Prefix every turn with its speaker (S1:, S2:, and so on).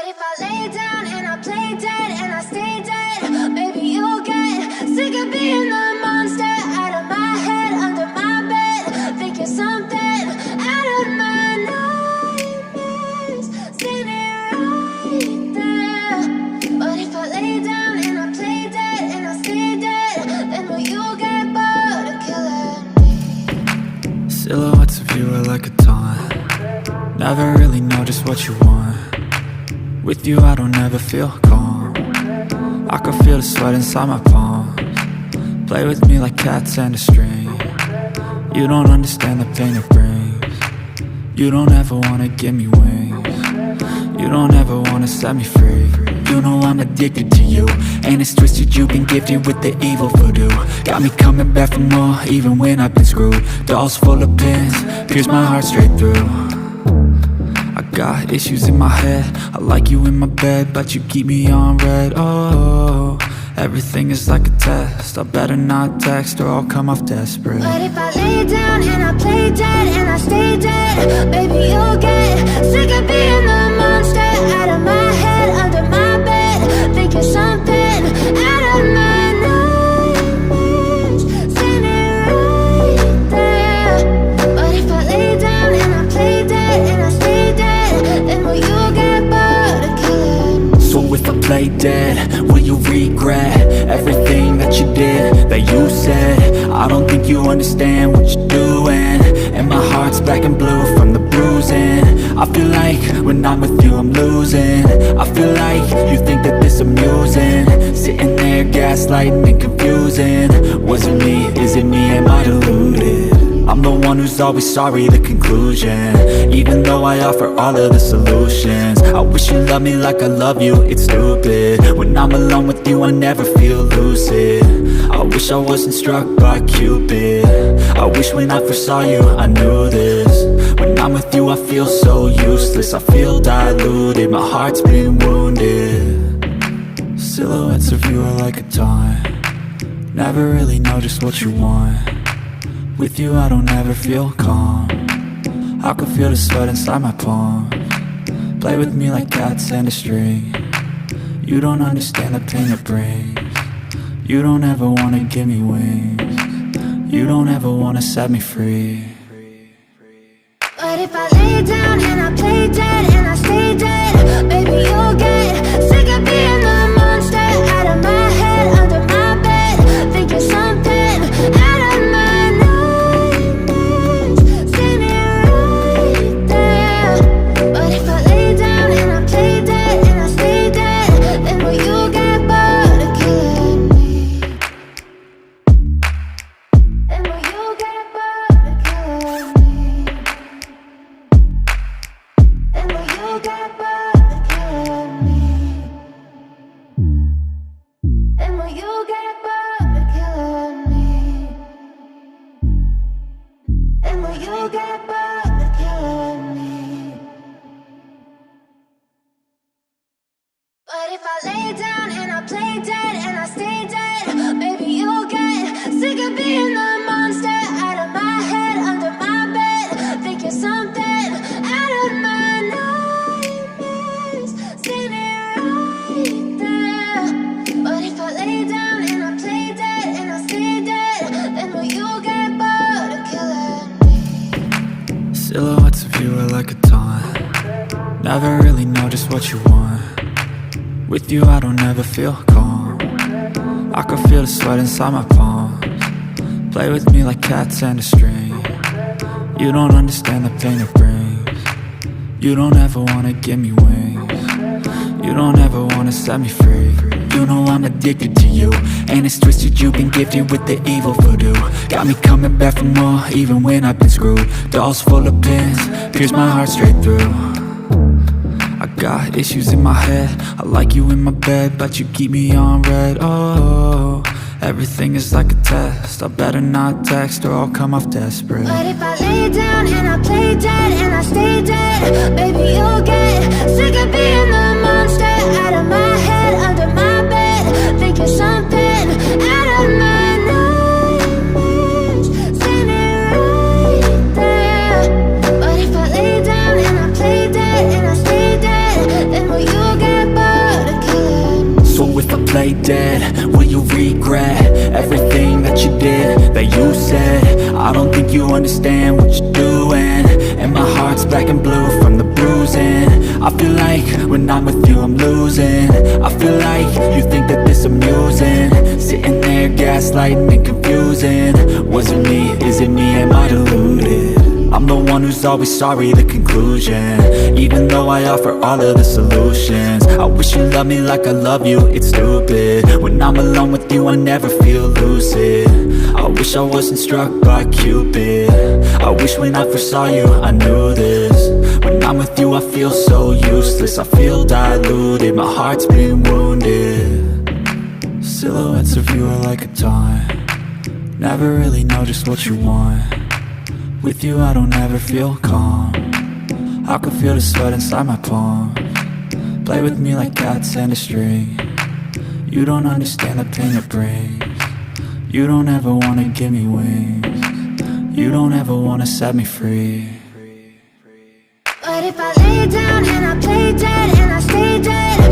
S1: if I lay down and I play dead and I stay dead, maybe you'll get sick of being the monster out of my head, under my bed, thinking something out of my nightmares, standing right there. But if I lay down and I play dead and I stay dead, then will you get bored of killing me?
S2: Silhouettes of you are like a taunt. Never really know just what you want. With you I don't ever feel calm. I can feel the sweat inside my palms. Play with me like cats and a string. You don't understand the pain it brings. You don't ever wanna give me wings. You don't ever wanna set me free. You know I'm addicted to you, and it's twisted, you've been gifted with the evil voodoo. Got me coming back for more, even when I've been screwed. Dolls full of pins, pierce my heart straight through. I got issues in my head, I like you in my bed, but you keep me on red. Oh, everything is like a test, I better not text or I'll come off desperate.
S1: But if I lay down and I play dead and I stay dead, baby you'll get sick of being the monster out of my head, under my bed, thinking something out of my nightmares, standing right there. But if I lay down and I play dead and I stay dead, then will you get bored of killing me?
S2: So if I play dead, will you regret everything that you did, that you said? I don't think you understand what you're doing, and my heart's black and blue from the bruising. I feel like when I'm with you I'm losing. I feel like you think that this amusing, sitting there gaslighting and confusing. Was it me? Is it me? Am I deluded? I'm the one who's always sorry, the conclusion, even though I offer all of the solutions. I wish you loved me like I love you, it's stupid. When I'm alone with you I never feel lucid. I wish I wasn't struck by Cupid. I wish when I first saw you I knew this. When I'm with you I feel so useless, I feel diluted, my heart's been wounded. Silhouettes of you are like a taunt. Never really know just what you want. With you I don't ever feel calm. I can feel the sweat inside my palms. Play with me like cats and a string. You don't understand the pain it brings. You don't ever wanna give me wings. You don't ever wanna set me free.
S1: But if I lay down and I play dead and I stay dead, baby you'll get sick of being the monster out of my head, under my bed, thinking something out of my nightmares, standing right there. But if I lay down and I play dead and I stay dead, then will you get bored of killing me? Then will you get bored of killing me? And will you get bored of killing me? And will you get bored of killing me? And will you get bored of killing me? But if I lay down and I play dead and I stay dead, baby you'll get sick of being the monster out of my head, under my bed, thinking something out of my nightmares, standing right there. But if I lay down and I play dead and I stay dead, then will you get bored of killing me?
S2: Silhouettes of you are like a taunt. Never really know just what you want. With you I don't ever feel calm. I can feel the sweat inside my palms. Play with me like cats and a string. You don't understand the pain it brings. You don't ever wanna give me wings. You don't ever wanna set me free. You know I'm addicted to you, and it's twisted, you've been gifted with the evil voodoo. Got me coming back for more, even when I've been screwed. Dolls full of pins, pierce my heart straight through. I got issues in my head, I like you in my bed, but you keep me on red. Oh, everything is like a test, I better not text or I'll come off desperate.
S1: But if I lay down and I play dead and I stay dead, baby you'll get sick of being the monster out of my head, under my bed, thinking something out of my nightmares, standing right there. But if I lay down and I play dead and I stay dead, then will you get
S2: play dead? Will you regret everything that you did, that you said? I don't think you understand what you're doing, and my heart's black and blue from the bruising. I feel like when I'm with you I'm losing. I feel like you think that this amusing, sitting there gaslighting and confusing. Was it me? Is it me? Am I deluded? I'm the one who's always sorry, the conclusion, even though I offer all of the solutions. I wish you loved me like I love you, it's stupid. When I'm alone with you I never feel lucid. I wish I wasn't struck by Cupid. I wish when I first saw you I knew this. When I'm with you I feel so useless, I feel diluted, my heart's been wounded. Silhouettes of you are like a taunt, never really know just what you want. With you I don't ever feel calm, I can feel the sweat inside my palm. Play with me like cats and a string, you don't understand the pain it brings. You don't ever wanna give me wings, you don't ever wanna set me free.
S1: But if I lay down and I play dead and I stay dead,